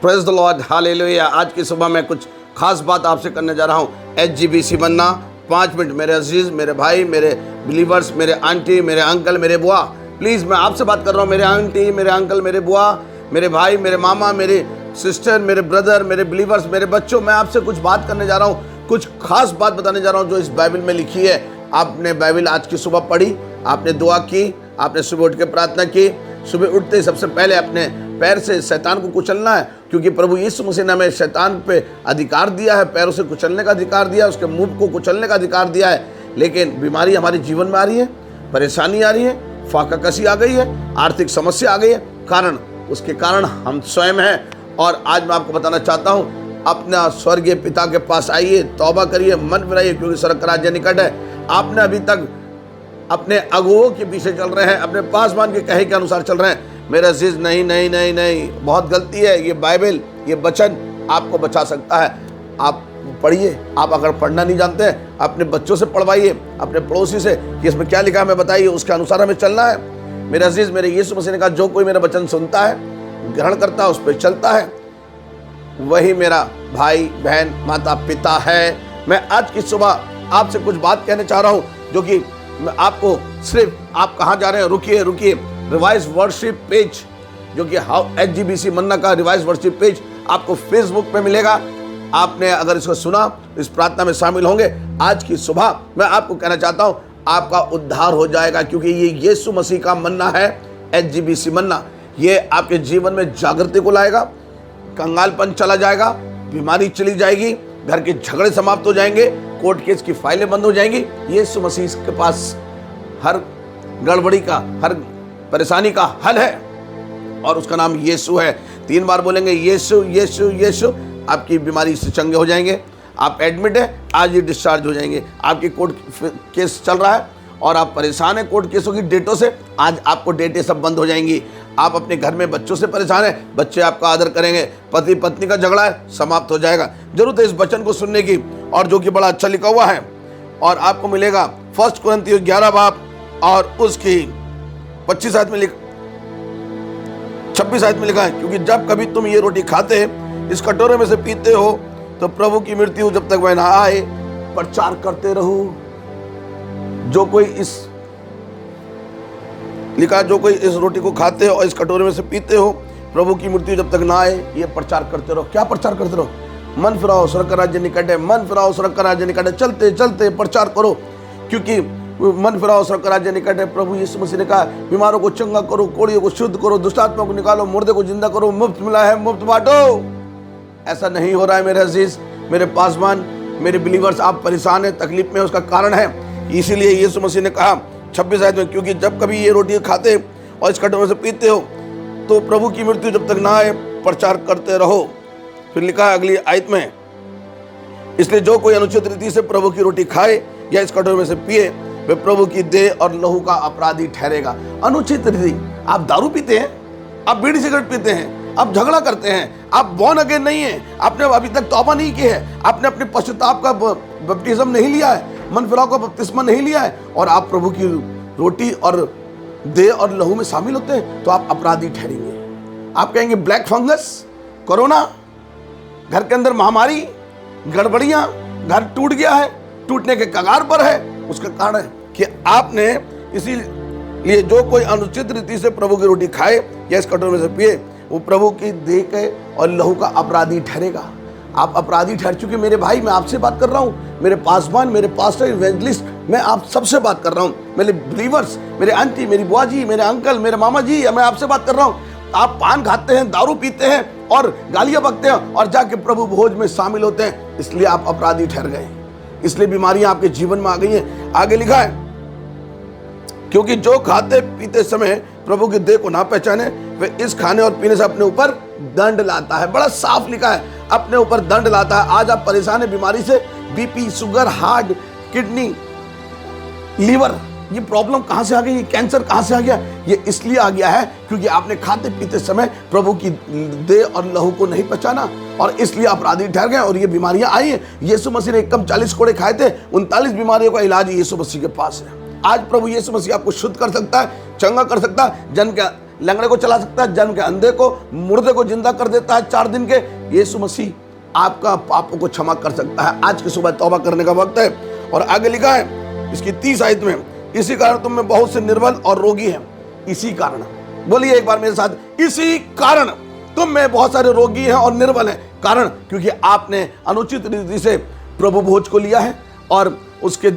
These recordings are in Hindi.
Praise the Lord, hallelujah. आज की सुबह मैं कुछ खास बात आपसे करने जा रहा हूँ। HGBC बनना 5 मिनट। मेरे अजीज, मेरे भाई, मेरे बिलीवर्स, मेरे आंटी, मेरे अंकल, मेरे बुआ, प्लीज़ मैं आपसे बात कर रहा हूँ। मेरे आंटी, मेरे अंकल, मेरे बुआ, मेरे भाई, मेरे मामा, मेरे सिस्टर, मेरे ब्रदर, मेरे बिलीवर्स, मेरे बच्चों, मैं आपसे कुछ बात करने जा रहा हूँ। कुछ खास बात बताने जा रहा हूँ जो इस बाइबल में लिखी है। आपने बाइबल आज की सुबह पढ़ी, आपने दुआ की, आपने सुबह उठ के प्रार्थना की। सुबह उठते ही सबसे पहले अपने पैर से शैतान को कुचलना है, क्योंकि प्रभु यीशु मसीह ने हमें शैतान पे अधिकार दिया है, पैरों से कुचलने का अधिकार दिया है, उसके मुंह को कुचलने का अधिकार दिया है। लेकिन बीमारी हमारे जीवन में आ रही है, परेशानी आ रही है, फाका कसी आ गई है, आर्थिक समस्या आ गई है। उसके कारण हम स्वयं हैं। और आज मैं आपको बताना चाहता हूँ, अपना स्वर्गीय पिता के पास आइए, तौबा करिए, मन फिराइए, क्योंकि स्वर्ग का राज्य निकट है। आपने अभी तक अपने अगुओं के पीछे चल रहे हैं, अपने पासवान के कहे के अनुसार चल रहे हैं। मेरे अजीज, नहीं नहीं नहीं नहीं, बहुत गलती है। ये बाइबल, ये वचन आपको बचा सकता है। आप पढ़िए। आप अगर पढ़ना नहीं जानते हैं, अपने बच्चों से पढ़वाइए, अपने पड़ोसी से कि इसमें क्या लिखा है हमें बताइए, उसके अनुसार हमें चलना है। मेरे अजीज, मेरे यीशु मसीह ने कहा, जो कोई मेरा वचन सुनता है, ग्रहण करता है, उस पर चलता है, वही मेरा भाई, बहन, माता, पिता है। मैं आज की सुबह आपसे कुछ बात कहने चाह रहा हूँ, जो कि मैं आपको सिर्फ, आप कहाँ जा रहे हैं, रुकिए रुकिए, रिवाइज वर्शिप पेज, जो कि HGBC मन्ना का रिवाइज वर्शिप पेज आपको फेसबुक पे मिलेगा। आपने अगर इसको सुना, इस प्रार्थना में शामिल होंगे। आज की सुबह मैं आपको कहना चाहता हूँ, आपका उद्धार हो जाएगा, क्योंकि ये यीशु मसीह का मन्ना है। HGBC मन्ना, ये आपके जीवन में जागृति को लाएगा, कंगालपन चला जाएगा, बीमारी चली जाएगी, घर के झगड़े समाप्त हो जाएंगे, कोर्ट केस की फाइलें बंद हो जाएंगी। यीशु मसीह के पास हर गड़बड़ी का, हर परेशानी का हल है, और उसका नाम यीशु है। 3 बार बोलेंगे यीशु यीशु यीशु, आपकी बीमारी से चंगे हो जाएंगे। आप एडमिट है, आज ही डिस्चार्ज हो जाएंगे। आपकी कोर्ट केस चल रहा है और आप परेशान हैं कोर्ट केसों की डेटों से, आज आपको डेटें सब बंद हो जाएंगी। आप अपने घर में बच्चों से परेशान हैं, बच्चे आपका आदर करेंगे। पति पत्नी का झगड़ा है, समाप्त हो जाएगा। जरूरत है इस वचन को सुनने की, और जो कि बड़ा अच्छा लिखा हुआ है, और आपको मिलेगा 1 कुरिन्थियों 11 बाब और उसकी 26 आयत में 26 आयत में लिखा है, क्योंकि जब कभी तुम ये रोटी खाते, इस कटोरे में से पीते हो, तो प्रभु की मृत्यु जब तक वह ना आए प्रचार करते रहो। जो कोई इस लिखा, जो कोई इस रोटी को खाते हो और इस कटोरे में से पीते हो, प्रभु की मृत्यु जब तक ना आए, ये प्रचार करते रहो। क्या प्रचार करते रहो? मन फिराओ, स्वर्ग का राज्य निकट है। मन फिराओ, स्वर्ग का राज्य निकट है। चलते चलते प्रचार करो, क्योंकि मन फिराओ, स्वर्ग का राज्य निकट है। प्रभु यीशु मसीह ने कहा, बीमारों को चंगा करो, कोढ़ियों को शुद्ध करो, दुष्टात्मा को निकालो, मुर्दे को जिंदा करो, मुफ्त मिला है, मुफ्त बांटो। ऐसा नहीं हो रहा है मेरे अजीज, मेरे पासवान, मेरे बिलीवर्स। आप परेशान हैं, तकलीफ में, उसका कारण है। इसीलिए यीशु मसीह ने कहा 26 आयत में, क्योंकि जब कभी ये रोटी खाते और इस कटोरे से पीते हो, तो प्रभु की मृत्यु जब तक ना आए प्रचार करते रहो। फिर लिखा है अगली आयत में, इसलिए जो कोई अनुचित रीति से प्रभु की रोटी खाए या इस कटोरे में से पिए, वे प्रभु की देह और लहू का अपराधी ठहरेगा। अनुचित रीति, आप दारू पीते हैं, आप बीड़ी सिगरेट पीते हैं, आप झगड़ा करते हैं, आप बॉर्न अगेन नहीं है, आपने अभी तक तौबा नहीं की है, आपने अपने पश्चाताप का बपटिज्म नहीं लिया है, मन फिराव का बपतिस्मा नहीं लिया है, और आप प्रभु की रोटी और देह और लहू में शामिल होते हैं, तो आप अपराधी ठहरेंगे। आप कहेंगे ब्लैक फंगस, कोरोना, घर के अंदर महामारी, गड़बड़ियां, घर टूट गया है, टूटने के कगार पर है। उसका कारण है कि आपने, इसीलिए जो कोई अनुचित रीति से प्रभु की रोटी खाए या इस कटोरे में से पिए, वो प्रभु की देह के और लहू का अपराधी ठहरेगा। आप अपराधी ठहर चुके। मेरे भाई, मैं आपसे बात कर रहा हूँ, मेरे पासवान, मेरे पास्टर, इवेंजलिस्ट, मैं आप सबसे बात कर रहा हूँ, मेरे बिलीवर्स, मेरे आंटी, मेरी बुआ जी, मेरे अंकल, मेरे मामा जी, मैं आपसे बात कर रहा हूँ। आप पान खाते हैं, दारू पीते हैं और गालियां बकते हैं, और जाके प्रभु भोज में शामिल होते हैं, इसलिए आप अपराधी ठहर गए, इसलिए बीमारियां आपके जीवन में आ गई हैं। आगे लिखा है, क्योंकि जो खाते पीते समय प्रभु की देह को ना पहचाने, वे इस खाने और पीने से अपने ऊपर दंड लाता है। बड़ा साफ लिखा है, अपने ऊपर दंड लाता है। आज आप परेशान है बीमारी से, BP, sugar, heart, kidney, liver, ये प्रॉब्लम कहां से आ गई, ये कैंसर कहां से आ गया? ये इसलिए आ गया है क्योंकि आपने खाते पीते समय प्रभु की देह और लहू को नहीं पहचाना, और इसलिए अपराधी ठहर गए और ये बीमारियां आई हैं। यीशु मसीह ने कम 40 कोड़े खाए थे, 39 बीमारियों का इलाज यीशु मसीह के पास है। आज प्रभु यीशु मसीह आपको शुद्ध कर सकता है, चंगा कर सकता है। लंगड़े को चला सकता है, जन्म के अंधे को, मुर्दे को जिंदा कर देता है 4 दिन के। यीशु मसीह आपका पापों को क्षमा कर सकता है। आज की सुबह तौबा करने का वक्त है। और आगे लिखा है इसकी 30 आयत में, इसी कारण तुम में बहुत से निर्बल और रोगी हैं। इसी कारण, बोलिए एक बार मेरे साथ, इसी कारण तुम में बहुत सारे रोगी हैं और निर्बल हैं। कारण, क्योंकि आपने अनुचित रीति से प्रभु भोज को लिया है और उसके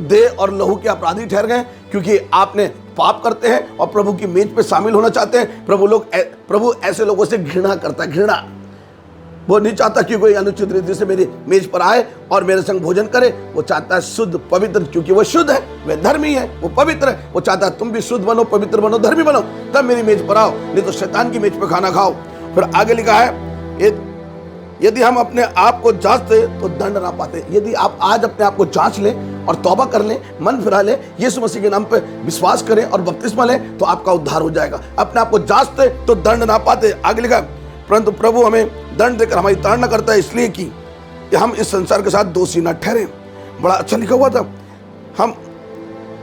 देह और लहू के अपराधी ठहर गए, क्योंकि आपने पाप करते हैं और प्रभु की मेज पे शामिल होना चाहते हैं। प्रभु ऐसे लोगों से घृणा करता है। घृणा, वो नहीं चाहता कि कोई अनुचित रीति से मेरी मेज पर आए और मेरे संग भोजन करे। वो चाहता है शुद्ध पवित्र, क्योंकि वो शुद्ध है, वह धर्मी है, वो पवित्र है। वो चाहता है तुम भी शुद्ध बनो, पवित्र बनो, धर्मी बनो, तब मेरी मेज पर आओ, नहीं तो शैतान की मेज पर खाना खाओ। फिर आगे लिखा है, यदि हम अपने आप को जांचते तो दंड ना पाते। यदि आप आज अपने आप को जांच लें और तौबा कर लें, मन फिरा लें, यीशु मसीह के नाम पे विश्वास करें और बपतिस्मा लें, तो आपका उद्धार हो जाएगा। अपने आप को जांचते तो दंड ना पाते। आगे लिखा, परंतु प्रभु हमें दंड देकर हमारी ताड़ना करता है, इसलिए कि हम इस संसार के साथ दोषी न ठहरे। बड़ा अच्छा लिखा हुआ था, हम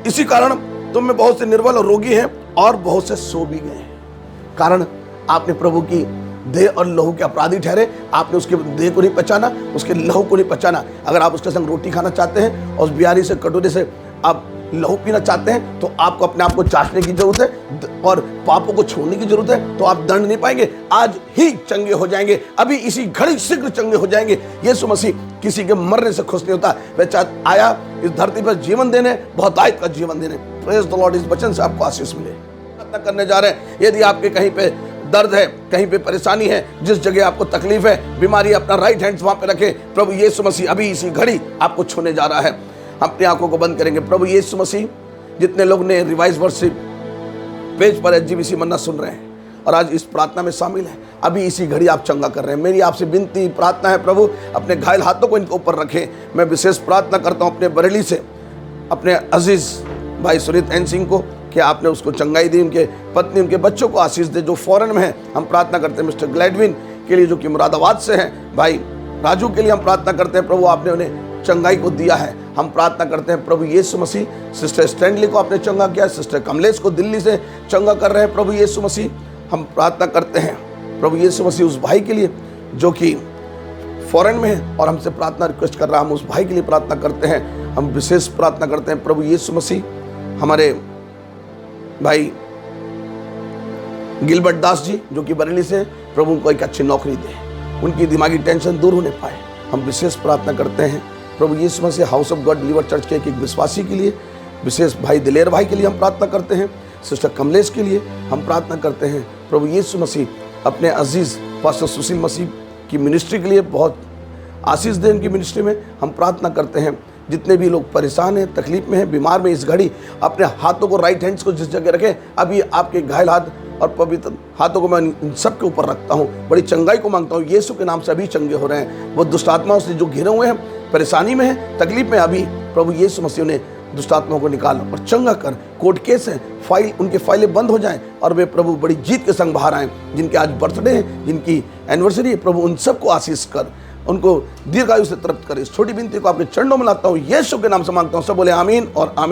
इसी कारण तुम में बहुत से निर्बल और रोगी हैं और बहुत से सो भी गए हैं। कारण आपने प्रभु की देह और लहू के अपराधी ठहरे। आपने उसके देह को नहीं पहचाना, उसके लहू को नहीं पहचाना। अगर आप उसके संग रोटी खाना चाहते हैं और उस बियारी से, कटोरे से आप लहू पीना चाहते हैं, तो आपको अपने आप को जांचने की जरूरत है और पापों को छोड़ने की जरूरत है। तो आप दंड नहीं पाएंगे, आज ही चंगे हो जाएंगे, अभी इसी घड़ी शीघ्र चंगे हो जाएंगे। यीशु मसीह किसी के मरने से खुश नहीं होता। वह आया इस धरती पर जीवन देने, बहुतायत का जीवन देने। Praise the Lord. इस वचन से आपको आशीष मिले। प्रार्थना करने जा रहे हैं, यदि आपके कहीं पे दर्द है, कहीं पे परेशानी है, जिस जगह आपको तकलीफ है, बीमारी, अपना राइट हैंड वहां पे रखें। प्रभु यीशु मसीह अभी इसी घड़ी आपको छूने जा रहा है। अपनी आंखों को बंद करेंगे। प्रभु यीशु मसीह, जितने लोग ने रिवाइज वर्शिप पेज पर एचजीबीसी मन्ना सुन रहे हैं और आज इस प्रार्थना में शामिल है, अभी इसी घड़ी आप चंगा कर रहे हैं। मेरी आपसे विनती प्रार्थना है, प्रभु अपने घायल हाथों को इनके ऊपर रखें। मैं विशेष प्रार्थना करता हूं अपने बरेली से, अपने अजीज भाई सुनीत एन सिंह को, कि आपने उसको चंगाई दी, उनके पत्नी, उनके बच्चों को आशीष दे जो फॉरेन में है। हम प्रार्थना करते हैं मिस्टर ग्लैडविन के लिए, जो कि मुरादाबाद से हैं। भाई राजू के लिए हम प्रार्थना करते हैं, प्रभु आपने उन्हें चंगाई को दिया है। हम प्रार्थना करते हैं प्रभु यीशु मसीह, सिस्टर स्टैंडली को आपने चंगा किया, सिस्टर कमलेश को दिल्ली से चंगा कर रहे हैं प्रभु यीशु मसीह। हम प्रार्थना करते हैं प्रभु यीशु मसीह उस भाई के लिए जो कि फॉरेन में है और हमसे प्रार्थना रिक्वेस्ट कर रहा है। हम उस भाई के लिए प्रार्थना करते हैं। हम विशेष प्रार्थना करते हैं प्रभु यीशु मसीह, हमारे भाई गिलबर्ट दास जी जो कि बरेली से, प्रभु उनको एक अच्छी नौकरी दे, उनकी दिमागी टेंशन दूर होने पाए। हम विशेष प्रार्थना करते हैं प्रभु यीशु मसीह house of God believer church के एक विश्वासी के लिए, विशेष भाई दिलेर भाई के लिए हम प्रार्थना करते हैं। सिस्टर कमलेश के लिए हम प्रार्थना करते हैं। प्रभु यीशु मसीह अपने अजीज पास्टर सुशील मसीह की मिनिस्ट्री के लिए बहुत आशीष दें। उनकी मिनिस्ट्री में हम प्रार्थना करते हैं। जितने भी लोग परेशान हैं, तकलीफ में हैं, बीमार में, इस घड़ी अपने हाथों को, राइट हैंड्स को जिस जगह रखें, अभी आपके घायल हाथ और पवित्र हाथों को मैं इन सब के ऊपर रखता हूँ। बड़ी चंगाई को मांगता हूँ। यीशु के नाम से अभी चंगे हो रहे हैं। वो दुष्ट आत्माओं से जो घिरे हुए हैं, परेशानी में है, तकलीफ में, अभी प्रभु यीशु मसीह ने दुष्ट आत्माओं को निकाल और चंगा कर। कोर्ट केस है, उनके फाइलें बंद हो जाएं और वे प्रभु बड़ी जीत के संग बाहर आएँ। जिनके आज बर्थडे है, जिनकी एनिवर्सरी है, प्रभु उन सबको आशीष कर, उनको दीर्घायु से तृप्त कर। इस छोटी विनती को आपके चरणों में लाता हूँ, यीशु के नाम से मांगता हूँ। सब बोले आमीन और आमीन।